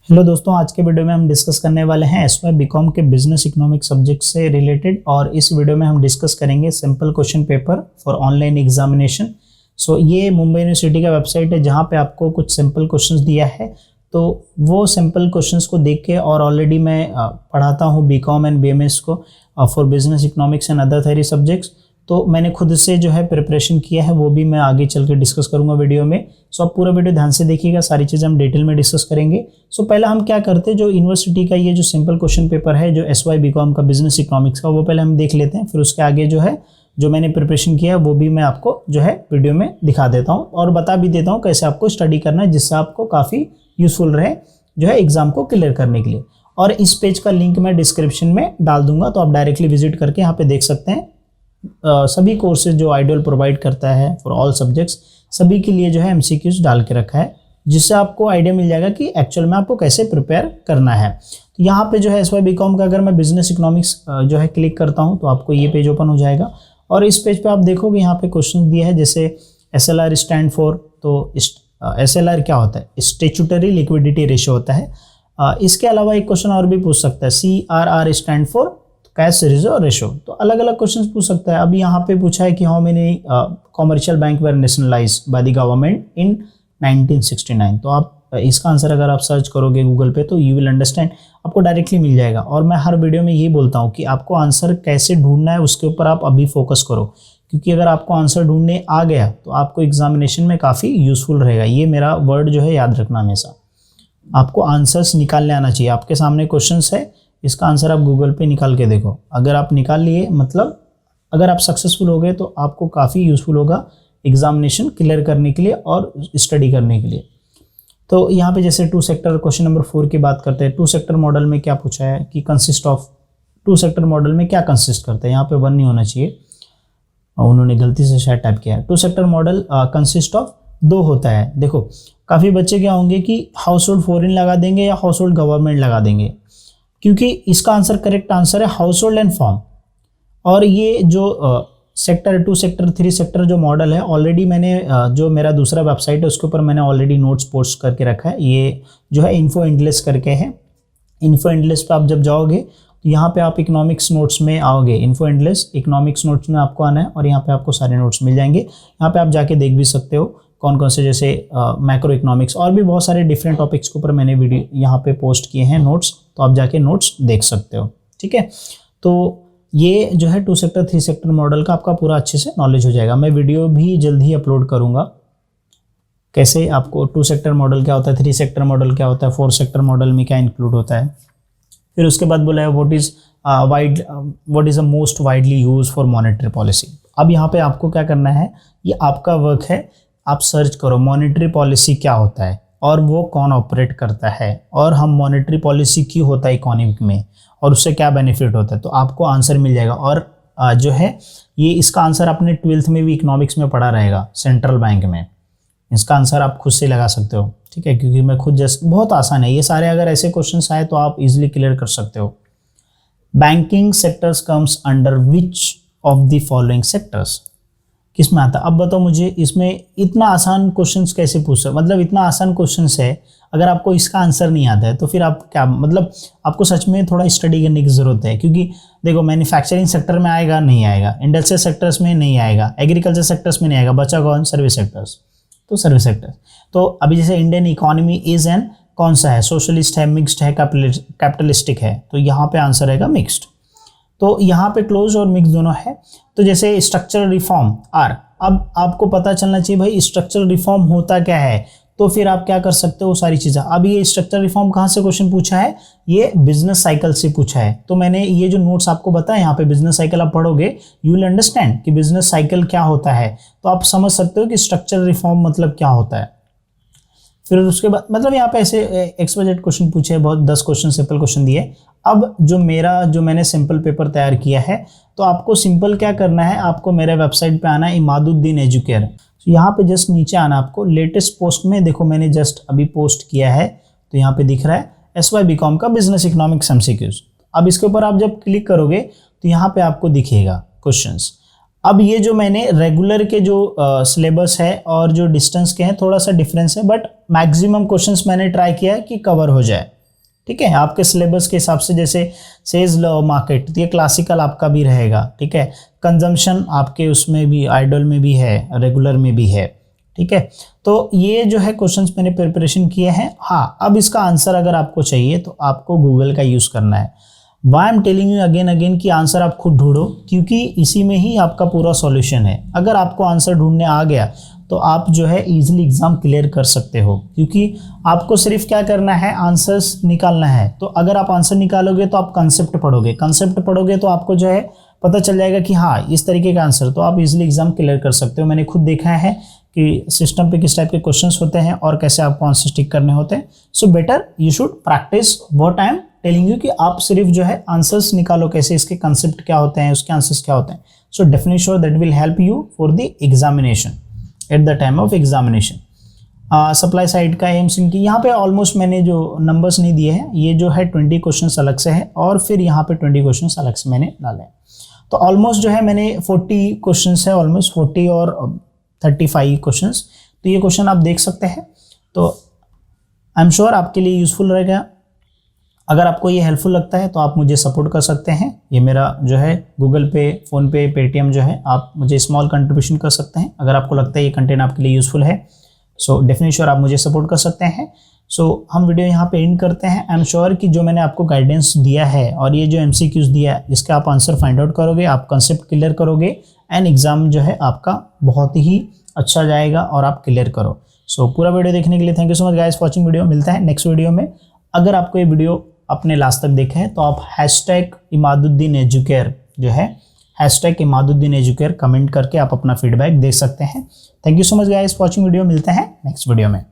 Hello दोस्तों, आज के वीडियो में हम डिस्कस करने वाले हैं एसवाई बीकॉम के बिजनेस इकोनॉमिक्स सब्जेक्ट से रिलेटेड। और इस वीडियो में हम डिस्कस करेंगे simple question paper for online examination. So ये मुंबई यूनिवर्सिटी का वेबसाइट है जहां पे आपको कुछ सिंपल क्वेश्चंस दिया है। तो वो सिंपल क्वेश्चंस को देख के, और ऑलरेडी मैं पढ़ाता हूँ बीकॉम एंड बीएमएस को for business economics and other theory subjects, तो मैंने खुद से जो है प्रिपरेशन किया है, वो भी मैं आगे चल के डिस्कस करूंगा वीडियो में। सो आप पूरा वीडियो ध्यान से देखिएगा, सारी चीज़ें हम डिटेल में डिस्कस करेंगे। सो पहला हम क्या करते हैं, जो यूनिवर्सिटी का ये जो सिंपल क्वेश्चन पेपर है जो एसवाई बीकॉम का बिजनेस इकोनॉमिक्स का, वो पहले हम देख लेते हैं। फिर उसके आगे जो है जो मैंने प्रिपरेशन किया है वो भी मैं आपको जो है वीडियो में दिखा देता हूँ और बता भी देता हूँ कैसे आपको स्टडी करना है, जिससे आपको काफ़ी यूजफुल रहे जो है एग्जाम को क्लियर करने के लिए। और इस पेज का लिंक मैं डिस्क्रिप्शन में डाल दूंगा, तो आप डायरेक्टली विजिट करके यहाँ पे देख सकते हैं। सभी कोर्सेज जो आइडियल प्रोवाइड करता है फॉर ऑल सब्जेक्ट्स, सभी के लिए जो है एमसीक्यूज डाल के रखा है, जिससे आपको आइडिया मिल जाएगा कि एक्चुअल में आपको कैसे प्रिपेयर करना है। तो यहाँ पे जो है एसवाई बीकॉम का अगर मैं बिजनेस इकोनॉमिक्स जो है क्लिक करता हूँ तो आपको ये पेज ओपन हो जाएगा। और इस पेज पे आप देखोगे यहाँ पे क्वेश्चन दिया है, जैसे एसएलआर स्टैंड फॉर, तो एसएलआर क्या होता है, स्टैट्यूटरी लिक्विडिटी रेशियो होता है। इसके अलावा एक क्वेश्चन और भी पूछ सकता है, CRR stand for cash reserve ratio. तो अलग अलग क्वेश्चंस पूछ सकता है। अभी यहाँ पे पूछा है कि how many commercial bank were nationalized by the government in 1969। तो आप इसका आंसर अगर आप सर्च करोगे गूगल पे तो यू विल अंडरस्टैंड, आपको डायरेक्टली मिल जाएगा। और मैं हर वीडियो में ये बोलता हूँ कि आपको आंसर कैसे ढूंढना है उसके ऊपर आप अभी फोकस करो, क्योंकि अगर आपको आंसर ढूंढने आ गया तो आपको एग्जामिनेशन में काफ़ी यूजफुल रहेगा। ये मेरा वर्ड जो है याद रखना हमेशा, आपको आंसर्स निकालने आना चाहिए। आपके सामने क्वेश्चंस है, इसका आंसर आप गूगल पे निकाल के देखो। अगर आप निकाल लिए, मतलब अगर आप सक्सेसफुल हो गए, तो आपको काफ़ी यूजफुल होगा एग्जामिनेशन क्लियर करने के लिए और स्टडी करने के लिए। तो यहाँ पे जैसे टू सेक्टर क्वेश्चन नंबर 4 की बात करते हैं। टू सेक्टर मॉडल में क्या पूछा है कि consist of, two sector model में क्या कंसिस्ट करता है, यहाँ पे 1 नहीं होना चाहिए, उन्होंने गलती से शायद टाइप किया है। Two sector model consist of 2 होता है। देखो काफ़ी बच्चे क्या होंगे कि हाउस होल्ड फॉरेन लगा देंगे या हाउस होल्ड गवर्नमेंट लगा देंगे, क्योंकि इसका आंसर करेक्ट आंसर है हाउस होल्ड एंड फॉर्म। और ये जो सेक्टर 2 सेक्टर 3 सेक्टर जो मॉडल है, ऑलरेडी मैंने जो मेरा दूसरा वेबसाइट है उसके ऊपर मैंने ऑलरेडी नोट्स पोस्ट करके रखा है। ये जो है इन्फो इंडलेस करके है। इन्फो इंडलेस पे आप जब जाओगे तो यहाँ पे आप इकोनॉमिक्स नोट्स में आओगे। इन्फो इंडलेस इकोनॉमिक्स नोट्स में आपको आना है और यहाँ पे आपको सारे नोट्स मिल जाएंगे। यहाँ पे आप जाके देख भी सकते हो कौन कौन से, जैसे मैक्रो इकोनॉमिक्स और भी बहुत सारे डिफरेंट टॉपिक्स के ऊपर मैंने वीडियो यहाँ पे पोस्ट किए हैं नोट्स, तो आप जाके नोट्स देख सकते हो। ठीक है, तो ये जो है 2 सेक्टर 3 सेक्टर मॉडल का आपका पूरा अच्छे से नॉलेज हो जाएगा। मैं वीडियो भी जल्द ही अपलोड करूँगा, कैसे आपको 2 सेक्टर मॉडल क्या होता है, 3 सेक्टर मॉडल क्या होता है, 4 सेक्टर मॉडल में क्या इंक्लूड होता है। फिर उसके बाद बोला है what is the most widely use for monetary policy. अब यहाँ पे आपको क्या करना है, ये आपका वर्क है, आप सर्च करो मॉनेटरी पॉलिसी क्या होता है और वो कौन ऑपरेट करता है, और हम मॉनेटरी पॉलिसी क्यों होता है इकोनॉमिक में और उससे क्या बेनिफिट होता है, तो आपको आंसर मिल जाएगा। और जो है ये इसका आंसर आपने 12th में भी इकोनॉमिक्स में पढ़ा रहेगा सेंट्रल बैंक में। इसका आंसर आप खुद से लगा सकते हो, ठीक है, क्योंकि मैं खुद जस्ट, बहुत आसान है ये सारे। अगर ऐसे क्वेश्चन आए तो आप इजिली क्लियर कर सकते हो। Banking sectors comes under which of the following sectors, किस में आता है। अब बताओ मुझे, इसमें इतना आसान क्वेश्चंस कैसे पूछ सकते, मतलब इतना आसान क्वेश्चंस है, अगर आपको इसका आंसर नहीं आता है तो फिर आप क्या, मतलब आपको सच में थोड़ा स्टडी करने की ज़रूरत है। क्योंकि देखो मैन्युफैक्चरिंग सेक्टर में आएगा नहीं आएगा, इंडस्ट्रियल सेक्टर्स में नहीं आएगा, एग्रीकल्चर सेक्टर्स में नहीं आएगा, बचा कौन, सर्विस सेक्टर्स। तो सर्विस सेक्टर, तो अभी जैसे इंडियन इकोनॉमी इज एन कौन सा है, सोशलिस्ट है, मिक्स्ड है, कैपिटलिस्टिक है, तो यहाँ पे आंसर रहेगा मिक्स्ड। तो यहाँ पे क्लोज और मिक्स दोनों है। तो जैसे स्ट्रक्चरल रिफॉर्म आर, अब आपको पता चलना चाहिए भाई स्ट्रक्चरल रिफॉर्म होता क्या है, तो फिर आप क्या कर सकते हो सारी चीज़ें। अब ये स्ट्रक्चरल रिफॉर्म कहाँ से क्वेश्चन पूछा है, ये बिजनेस साइकिल से पूछा है। तो मैंने ये जो नोट्स आपको बताया, यहाँ पे बिजनेस साइकिल आप पढ़ोगे, यू विल अंडरस्टैंड कि बिजनेस साइकिल क्या होता है, तो आप समझ सकते हो कि स्ट्रक्चरल रिफॉर्म मतलब क्या होता है। फिर उसके बाद मतलब यहाँ पे ऐसे एक्सवाइजेड क्वेश्चन पूछे, बहुत 10 क्वेश्चन सिंपल क्वेश्चन दिए। अब जो मैंने सिंपल पेपर तैयार किया है, तो आपको सिंपल क्या करना है, आपको मेरे वेबसाइट पे आना है, इमादुद्दीन एजुकेयर। तो यहाँ पे जस्ट नीचे आना आपको, लेटेस्ट पोस्ट में देखो मैंने जस्ट अभी पोस्ट किया है, तो यहाँ पे दिख रहा है एसवाई बीकॉम का बिजनेस इकोनॉमिक्स एमसीक्यूज। अब इसके ऊपर आप जब क्लिक करोगे तो यहाँ पे आपको दिखेगा क्वेश्चंस। अब ये जो मैंने रेगुलर के जो सिलेबस है और जो डिस्टेंस के हैं थोड़ा सा डिफरेंस है, बट मैक्सिमम क्वेश्चंस मैंने ट्राई किया है कि कवर हो जाए। ठीक है। आपके सिलेबस के हिसाब से जैसे सेल्स लॉ मार्केट, तो ये क्लासिकल आपका भी रहेगा, ठीक है। कंजम्पशन आपके उसमें भी आइडल में भी है, रेगुलर में भी है, ठीक है। तो ये जो है क्वेश्चंस मैंने प्रिपरेशन किए हैं। हाँ, अब इसका आंसर अगर आपको चाहिए तो आपको गूगल का यूज़ करना है। Why am telling you again again कि आंसर आप खुद ढूंढो, क्योंकि इसी में ही आपका पूरा सॉल्यूशन है। अगर आपको आंसर ढूंढने आ गया तो आप जो है इजीली एग्जाम क्लियर कर सकते हो, क्योंकि आपको सिर्फ क्या करना है, आंसर्स निकालना है। तो अगर आप आंसर निकालोगे तो आप कंसेप्ट पढ़ोगे, कंसेप्ट पढ़ोगे तो आपको जो है पता चल जाएगा कि हाँ इस तरीके का आंसर, तो आप इजीली एग्जाम क्लियर कर सकते हो। मैंने खुद देखा है कि सिस्टम पे किस टाइप के क्वेश्चंस होते हैं और कैसे आपको आंसर टिक करने होते हैं। So better you should practice what I am telling you, कि आप सिर्फ जो है आंसर्स निकालो कैसे, इसके कंसेप्ट क्या होते हैं, उसके आंसर्स क्या होते हैं। So definitely sure that will help you for the examination at the time of examination. Supply side का एम्स इनकी यहाँ पे ऑलमोस्ट मैंने जो नंबर्स नहीं दिए हैं, ये जो है 20 क्वेश्चन अलग से है और फिर यहाँ पे 20 क्वेश्चन अलग से मैंने डाले हैं। तो ऑलमोस्ट जो है मैंने 40 क्वेश्चन है, ऑलमोस्ट 40 और 35 क्वेश्चन। तो ये क्वेश्चन आप देख सकते हैं, तो आई एम श्योर आपके लिए यूजफुल रहेगा। अगर आपको ये हेल्पफुल लगता है तो आप मुझे सपोर्ट कर सकते हैं। ये मेरा जो है गूगल पे, फ़ोन पे, पेटीएम जो है, आप मुझे स्मॉल कंट्रीब्यूशन कर सकते हैं। अगर आपको लगता है ये कंटेंट आपके लिए यूजफुल है, सो डेफिनेटली श्योर आप मुझे सपोर्ट कर सकते हैं। सो हम वीडियो यहाँ पे एंड करते हैं। आई एम श्योर कि जो मैंने आपको गाइडेंस दिया है और ये जो MCQs दिया है, इसके आप आंसर फाइंड आउट करोगे, आप कंसेप्ट क्लियर करोगे एंड एग्जाम जो है आपका बहुत ही अच्छा जाएगा और आप क्लियर करो। सो पूरा वीडियो देखने के लिए thank you so much guys watching video. मिलता है नेक्स्ट वीडियो में। अगर आपको ये वीडियो अपने लास्ट तक देखा है तो आप #इमादुद्दीन एजुकेयर जो है #इमादुद्दीन एजुकेयर कमेंट करके आप अपना फीडबैक दे सकते हैं। Thank you so much guys watching video. मिलते हैं नेक्स्ट वीडियो में।